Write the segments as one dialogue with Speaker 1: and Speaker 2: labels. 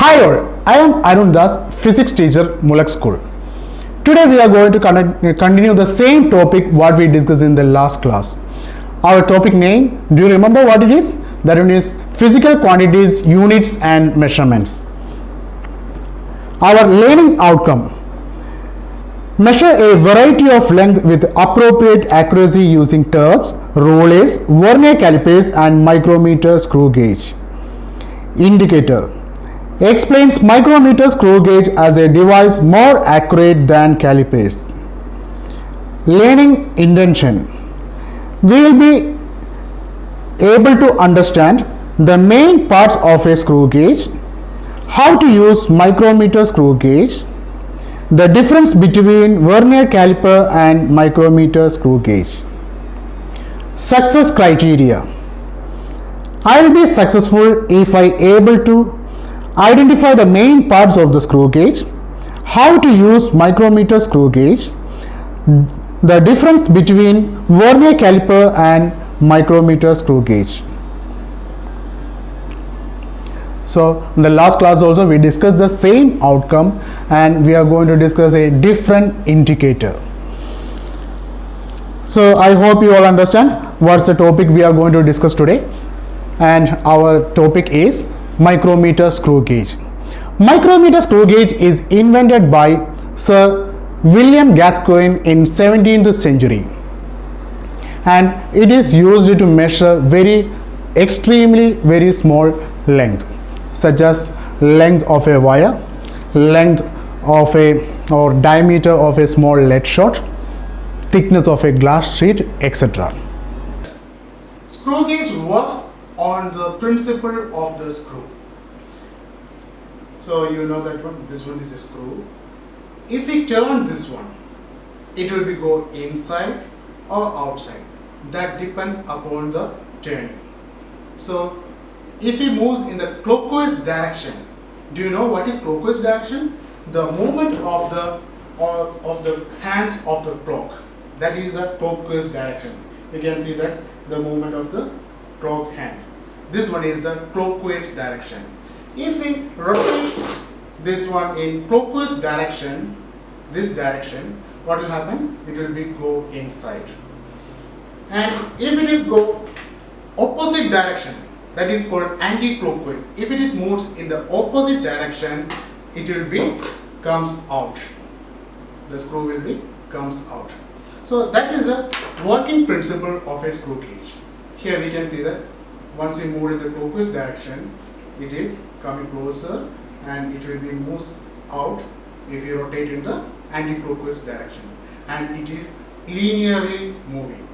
Speaker 1: Hi all, I am Arun Das, physics teacher, Mulak School. Today we are going to continue the same topic what we discussed in the last class. Our topic name, do you remember what it is? That one is physical quantities, units and measurements. Our learning outcome. Measure a variety of length with appropriate accuracy using tubes, rollers, vernier calipers and micrometer screw gauge. Indicator. Explains micrometer screw gauge as a device more accurate than calipers. Learning intention. We will be able to understand the main parts of a screw gauge, how to use micrometer screw gauge, the difference between vernier caliper and micrometer screw gauge. Success criteria. I will be successful if I able to identify the main parts of the screw gauge, how to use micrometer screw gauge, the difference between vernier caliper and micrometer screw gauge. So in the last class also we discussed the same outcome and we are going to discuss a different indicator. So I hope you all understand what's the topic we are going to discuss today, and our topic is micrometer screw gauge. Micrometer screw gauge is invented by Sir William Gascoigne in 17th century, and it is used to measure extremely very small length, such as length of a wire, length of or diameter of a small lead shot, thickness of a glass sheet, etc.
Speaker 2: Screw gauge works on the principle of the screw. So you know that one, this one is a screw. If we turn this one, it will be go inside or outside. That depends upon the turning. So if he moves in the clockwise direction, do you know what is clockwise direction? The movement of the hands of the clock. That is the clockwise direction. You can see that the movement of the clock hand. This one is the clockwise direction. If we rotate this one in clockwise direction, this direction, what will happen? It will be go inside. And if it is go opposite direction, that is called anti-clockwise. If it is moves in the opposite direction, it will be comes out. The screw will be comes out. So that is the working principle of a screw gauge. Here we can see that once we move in the clockwise direction, it is coming closer and it will be moves out if you rotate in the anti-clockwise direction, and it is linearly moving.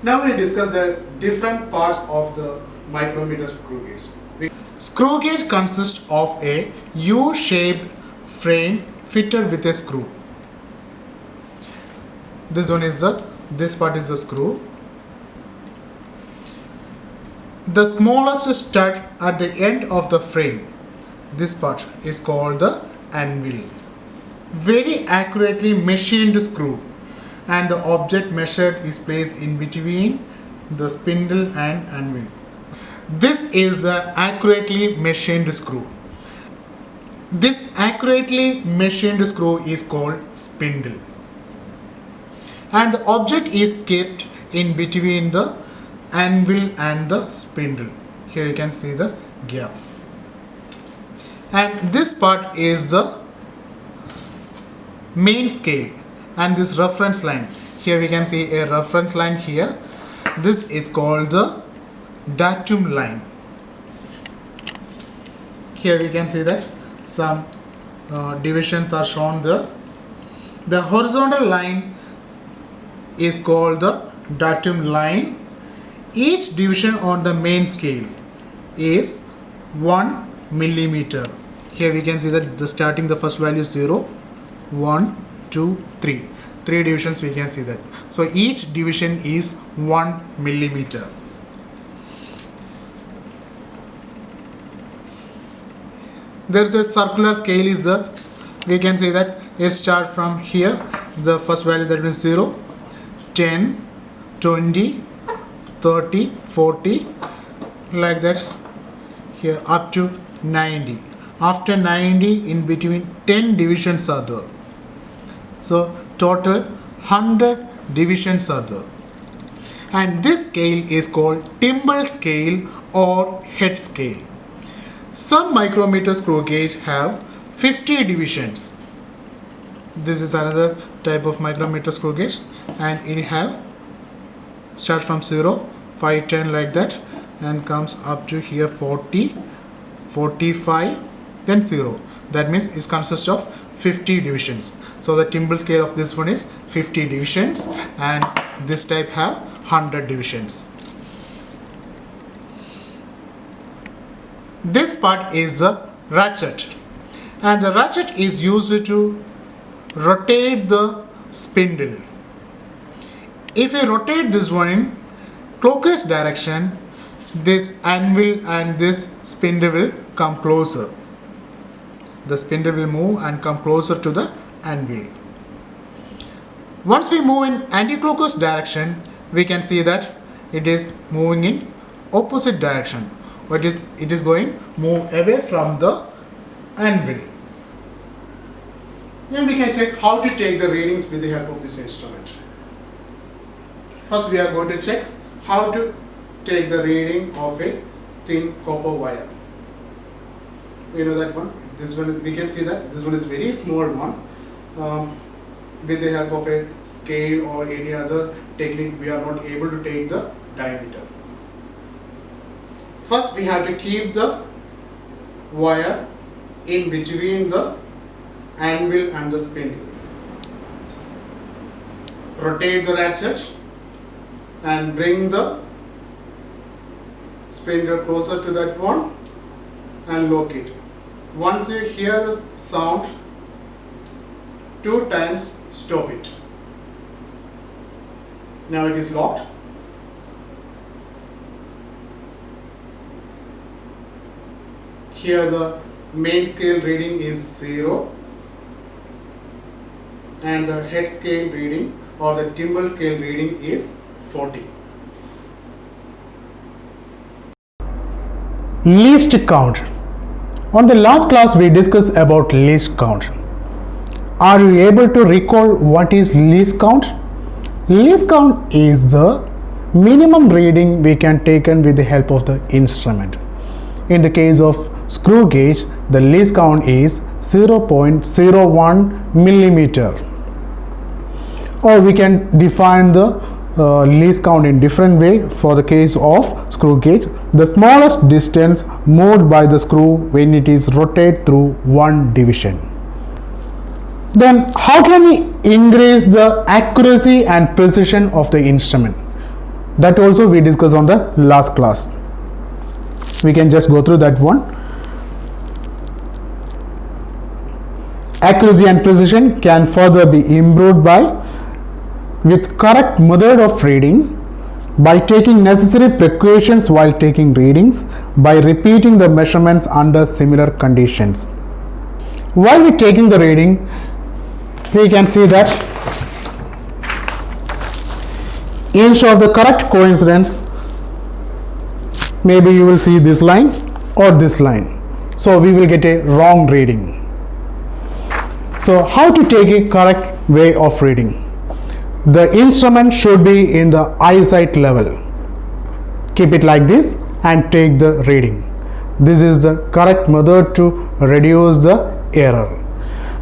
Speaker 2: Now we discuss the different parts of the micrometer screw gauge. Screw gauge consists of a U-shaped frame fitted with a screw. This part is the screw. The smallest stud at the end of the frame, this part is called the anvil. Very accurately machined screw, and the object measured is placed in between the spindle and anvil. This is the accurately machined screw. This accurately machined screw is called spindle, and the object is kept in between the anvil and the spindle. Here you can see the gap, and this part is the main scale and this reference line. Here we can see a reference line here. This is called the datum line. Here we can see that some divisions are shown there. The horizontal line is called the datum line. Each division on the main scale is 1 millimeter. Here we can see that the starting the first value is 0, 1, 2, 3. 3 divisions we can see that. So each division is 1 millimeter. There is a circular scale is there. We can say that it starts from here. The first value that is 0, 10, 20, 30, 40, like that. Here up to 90. After 90, in between 10 divisions are there. So total 100 divisions are there. And this scale is called Timble scale or head scale. Some micrometer screw gauge have 50 divisions. This is another type of micrometer screw gauge, and it have start from 0, 5, 10 like that, and comes up to here 40, 45, then 0. That means it consists of 50 divisions. So the Timble scale of this one is 50 divisions, and this type have 100 divisions. This part is the ratchet, and the ratchet is used to rotate the spindle. If we rotate this one in clockwise direction, this anvil and this spindle will come closer. The spindle will move and come closer to the anvil. Once we move in anti-clockwise direction, we can see that it is moving in opposite direction. But it is going move away from the anvil. Then we can check how to take the readings with the help of this instrument. First we are going to check how to take the reading of a thin copper wire. You know that one. This one we can see that this one is very small one. With the help of a scale or any other technique, we are not able to take the diameter. First we have to keep the wire in between the anvil and the spindle. Rotate the ratchet and bring the spindle closer to that one and lock it. Once you hear the sound 2 times, stop it. Now it is locked. Here the main scale reading is 0 and the head scale reading or the Timble scale reading is 40.
Speaker 1: Least count. On the last class we discussed about least count. Are you able to recall what is least count? Least count is the minimum reading we can take with the help of the instrument. In the case of screw gauge, the least count is 0.01 millimeter. Or we can define the least count in different way. For the case of screw gauge, the smallest distance moved by the screw when it is rotated through one division. Then how can we increase the accuracy and precision of the instrument? That also we discussed on the last class. We can just go through that one. Accuracy and precision can further be improved with correct method of reading, by taking necessary precautions while taking readings, by repeating the measurements under similar conditions. While we taking the reading, we can see that instead of the correct coincidence, maybe you will see this line or this line. So we will get a wrong reading. So how to take a correct way of reading? The instrument should be in the eyesight level. Keep it like this and take the reading. This is the correct method to reduce the error.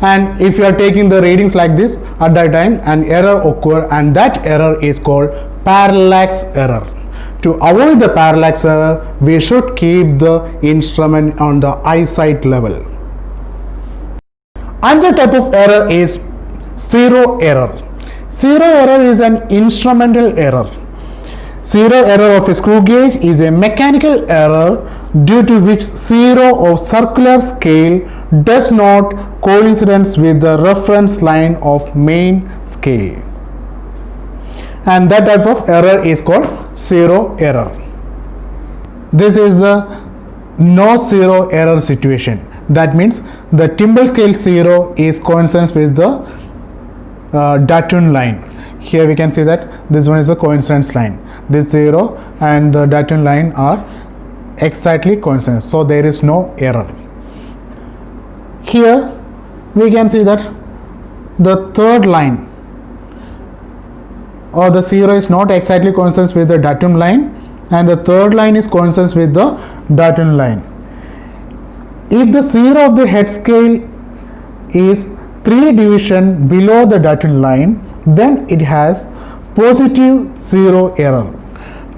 Speaker 1: And if you are taking the readings like this, at that time an error occur, and that error is called parallax error. To avoid the parallax error, we should keep the instrument on the eyesight level. Another type of error is zero error. Zero error is an instrumental error. Zero error of a screw gauge is a mechanical error due to which zero of circular scale does not coincidence with the reference line of main scale. And that type of error is called zero error. This is a no zero error situation. That means the Timble scale 0 is coincidence with the Datun line. Here we can see that this one is a coincidence line. This 0 and the Datun line are exactly coincidence, so there is no error. Here we can see that the third line or the 0 is not exactly coincidence with the datum line, and the third line is coincidence with the datum line. If the 0 of the head scale is 3 division below the datum line, then it has positive 0 error.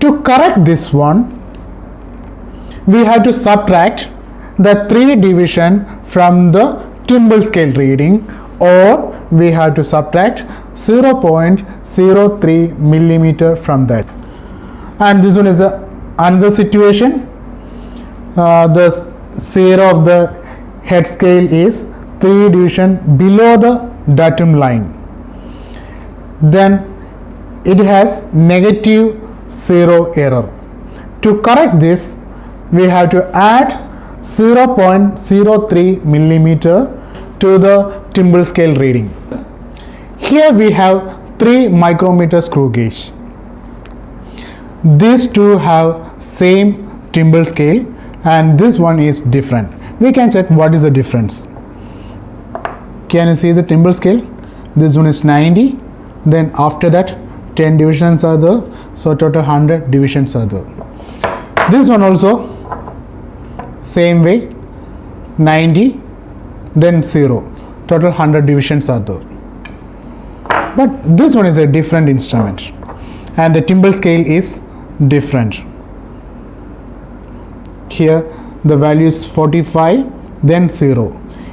Speaker 1: To correct this one, we have to subtract the 3 division from the timbal scale reading, or we have to subtract 0.03 millimeter from that. And this one is another situation. The 0 of the head scale is 3 division below the datum line, then it has negative 0 error. To correct this, we have to add 0.03 millimeter to the timbal scale reading. Here we have 3 micrometer screw gauge. These two have same timbal scale, and this one is different. We can check what is the difference. Can you see the timbal scale? This one is 90, then after that 10 divisions are there, so total 100 divisions are there. This one also same way, 90, then 0, total 100 divisions are there. But this one is a different instrument, and the timbal scale is different. Here the value is 45, then 0,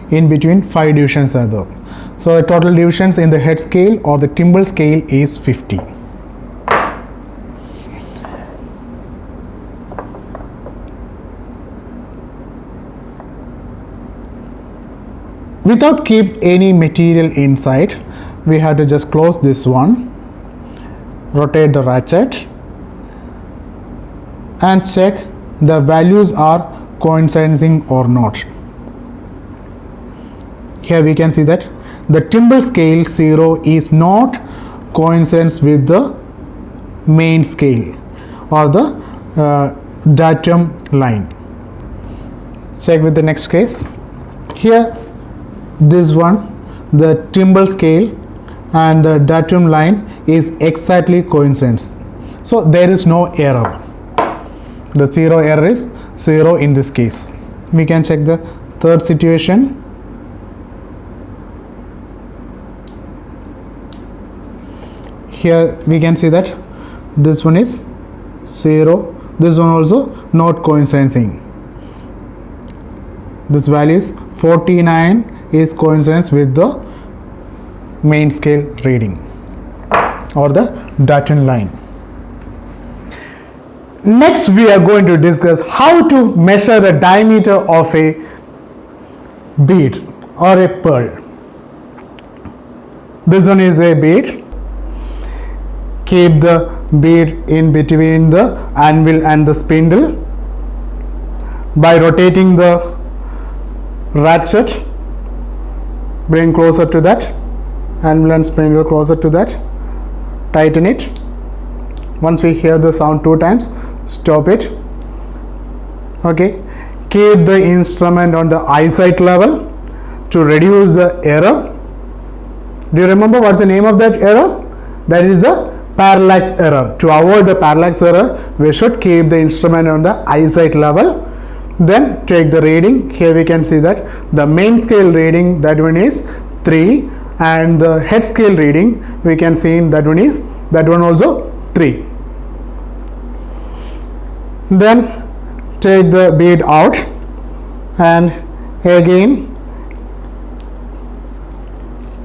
Speaker 1: in between 5 divisions are there. So the total divisions in the head scale or the timbal scale is 50. Without keep any material inside, we have to just close this one, rotate the ratchet, and check the values are coinciding or not. Here we can see that the timbal scale 0 is not coincidence with the main scale or the datum line. Check with the next case. Here this one, the timbal scale and the datum line is exactly coincidence, so there is no error. The 0 error is 0 in this case. We can check the third situation. Here we can see that this one is 0, this one also not coinciding. This value is 49 is coincidence with the main scale reading or the datum line. Next we are going to discuss how to measure the diameter of a bead or a pearl. This one is a bead. Keep the bead in between the anvil and the spindle by rotating the ratchet. Bring closer to that, anvil and spindle closer to that, tighten it. Once we hear the sound 2 times, stop it. Okay, keep the instrument on the eyesight level to reduce the error. Do you remember what's the name of that error? That is the parallax error. To avoid the parallax error, we should keep the instrument on the eyesight level. Then take the reading. Here we can see that the main scale reading, that one is 3, and the head scale reading we can see that one also 3. Then take the bead out and again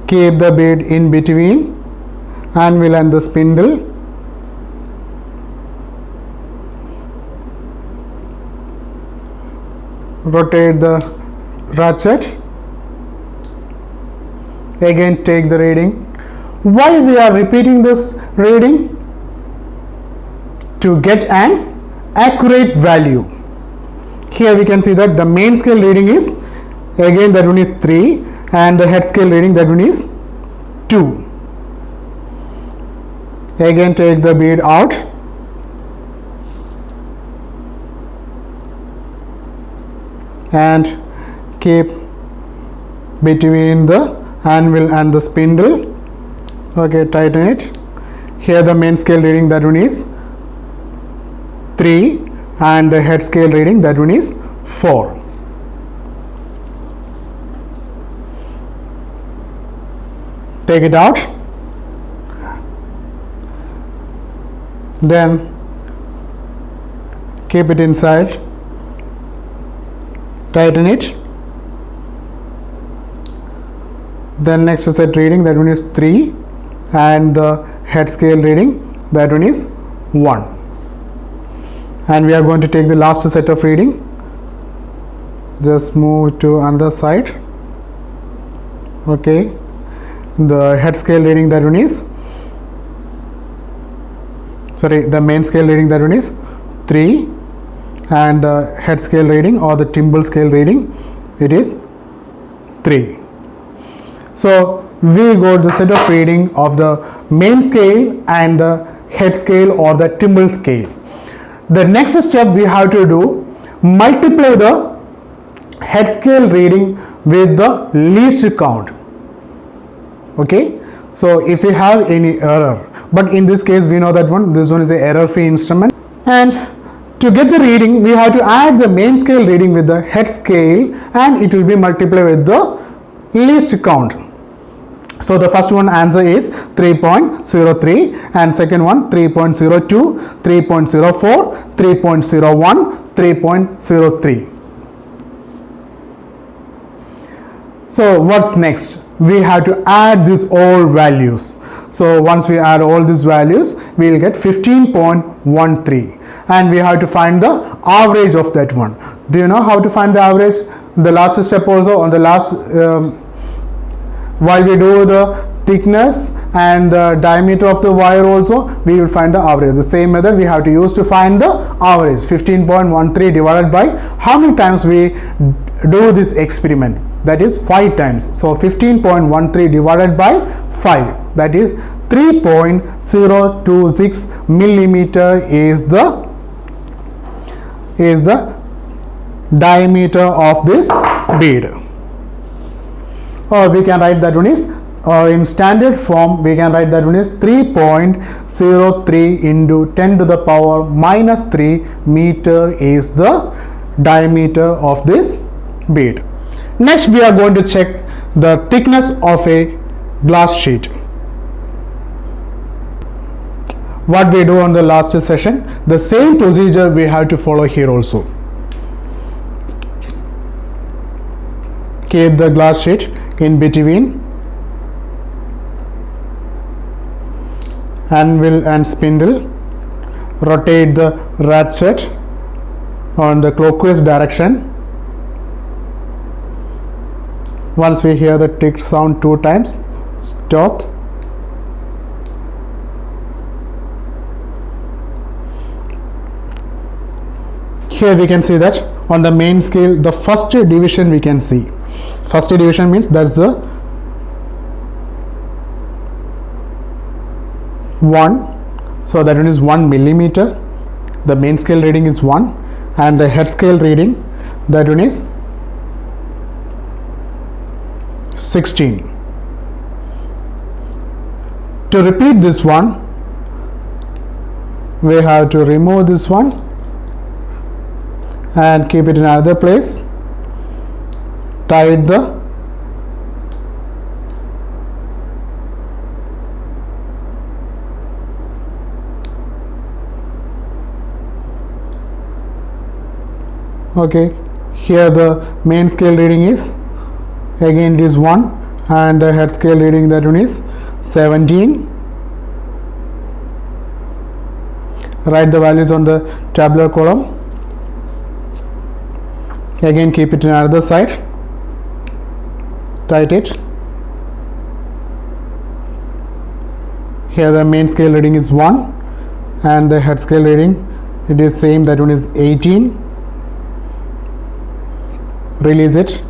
Speaker 1: keep the bead in between anvil and the spindle. Rotate the ratchet. Again take the reading. Why we are repeating this reading? To get an accurate value. Here we can see that the main scale reading is, again that one is 3, and the head scale reading, that one is 2. Again take the bead out. and keep between the anvil and the spindle. Okay, tighten it. Here the main scale reading, that one is 3, and the head scale reading, that one is 4. Take it out. Then keep it inside. Tighten it. Then next set reading, that one is 3, and the head scale reading, that one is 1. And we are going to take the last set of reading. Just move to another side. Okay, the head scale reading, that one is, the main scale reading, that one is 3, and the head scale reading or the timbal scale reading, it is 3. So we got the set of reading of the main scale and the head scale or the timbal scale. The next step we have to do, multiply the head scale reading with the least count. Okay, so if we have any error, but in this case we know that this one is an error free instrument, and to get the reading we have to add the main scale reading with the head scale, and it will be multiplied with the least count. So the first one answer is 3.03, and second one 3.02, 3.04, 3.01, 3.03. So what's next? We have to add these all values. So once we add all these values, we will get 15.13, and we have to find the average of that one. Do you know how to find the average? The last step also, on the last while we do the thickness and the diameter of the wire also, we will find the average. The same method we have to use to find the average. 15.13 divided by how many times we do this experiment? That is 5 times. So 15.13 divided by 5, that is 3.026 millimeter is the diameter of this bead. Or we can write that one is, in standard form we can write that one is 3.03 into 10 to the power minus 3 meter is the diameter of this bead. Next we are going to check the thickness of a glass sheet. What we do on the last session, the same procedure we have to follow here also. Keep the glass sheet in between anvil and spindle. Rotate the ratchet on the clockwise direction. Once we hear the tick sound 2 times, stop. Here we can see that on the main scale, the first division we can see. First division means that's the 1. So that one is 1 millimeter. The main scale reading is 1, and the head scale reading, that one is 16. To repeat this one, we have to remove this one and keep it in another place. Tight the okay, here the main scale reading is, again it is 1, and the head scale reading, that one is 17. Write the values on the tabular column. Again keep it in another side. Tight it. Here the main scale reading is 1, and the head scale reading, it is same, that one is 18. Release it.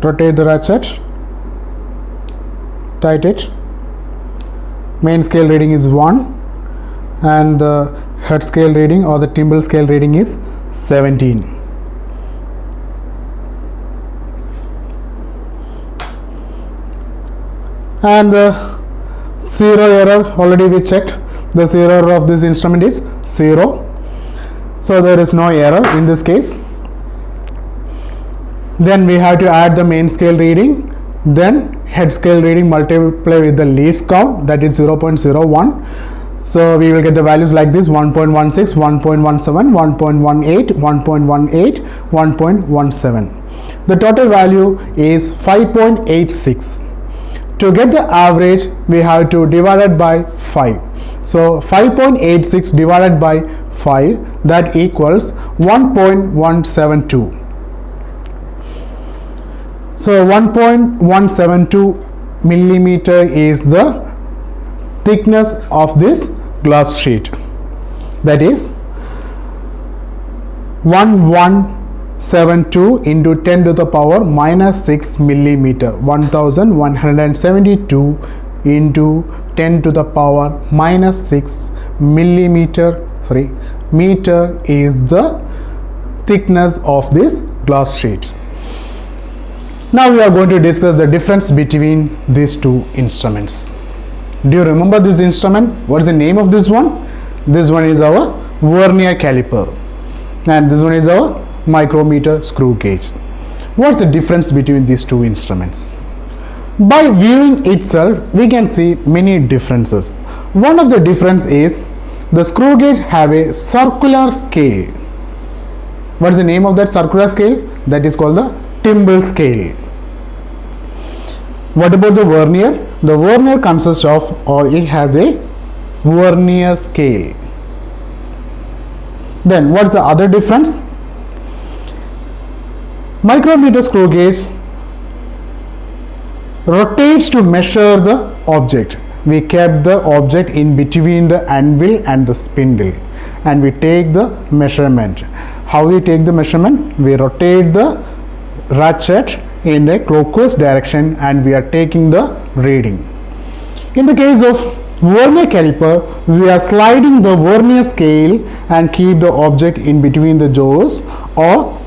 Speaker 1: Rotate the ratchet. Tight it. Main scale reading is 1, and the head scale reading or the thimble scale reading is 17. And the zero error, already we checked, the zero error of this instrument is 0, so there is no error in this case. Then we have to add the main scale reading, then head scale reading multiply with the least count, that is 0.01. So we will get the values like this: 1.16, 1.17, 1.18, 1.18, 1.17. The total value is 5.86. To get the average, we have to divide it by 5. So 5.86 divided by 5, that equals 1.172. So 1.172 millimeter is the thickness of this glass sheet. That is 1172 into 10 to the power minus 6 millimeter. 1172 into 10 to the power minus 6 millimeter, meter is the thickness of this glass sheet. Now we are going to discuss the difference between these two instruments. Do you remember this instrument? What is the name of this one? This one is our vernier caliper, and this one is our micrometer screw gauge. What's the difference between these two instruments? By viewing itself, we can see many differences. One of the difference is the screw gauge have a circular scale. What is the name of that circular scale? That is called the thimble scale. What about the vernier? The vernier consists of, or it has a vernier scale. Then what's the other difference? Micrometer screw gauge rotates to measure the object. We kept the object in between the anvil and the spindle, and we take the measurement. How we take the measurement? We rotate the ratchet in a clockwise direction and we are taking the reading. In the case of vernier caliper, we are sliding the vernier scale and keep the object in between the jaws, or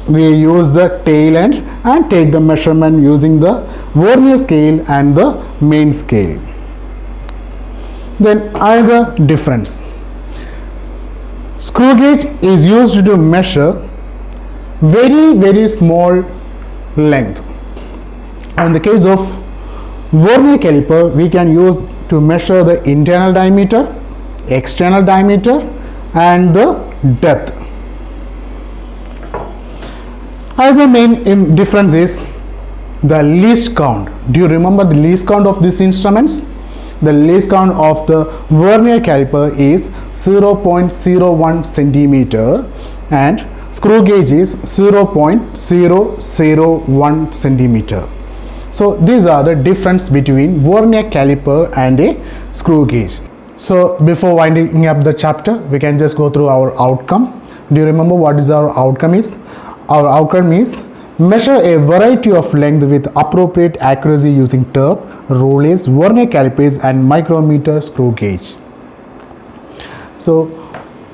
Speaker 1: we use the tail end and take the measurement using the vernier scale and the main scale. Then another difference: screw gauge is used to measure very small length. In the case of vernier caliper, we can use to measure the internal diameter, external diameter and the depth. Another main difference is the least count. Do you remember the least count of these instruments? The least count of the vernier caliper is 0.01 centimeter and screw gauge is 0.001 centimeter. So these are the difference between vernier caliper and a screw gauge. So before winding up the chapter, we can just go through our outcome. Do you remember what is our outcome is? Our outcome is measure a variety of length with appropriate accuracy using tape, rollers, vernier calipers and micrometer screw gauge. So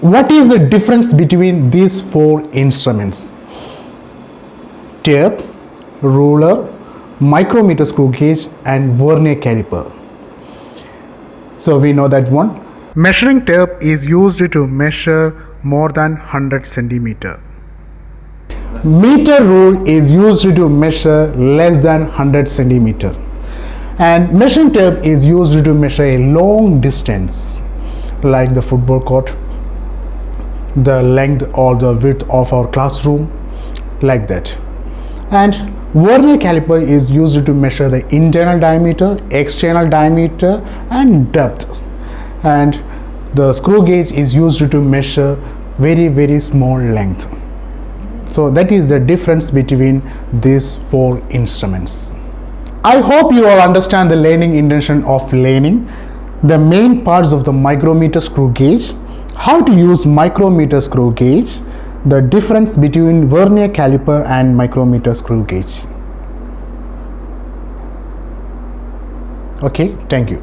Speaker 1: what is the difference between these four instruments? Tape, ruler, micrometer screw gauge and vernier caliper. So we know that one. Measuring tape is used to measure more than 100 centimeter. Meter rule is used to measure less than 100 centimeter. And measuring tape is used to measure a long distance, like the football court, the length or the width of our classroom, like that. And vernier caliper is used to measure the internal diameter, external diameter and depth. And the screw gauge is used to measure very small length. So that is the difference between these four instruments. I hope you all understand the learning intention of learning the main parts of the micrometer screw gauge, how to use micrometer screw gauge, the difference between vernier caliper and micrometer screw gauge. Okay, thank you.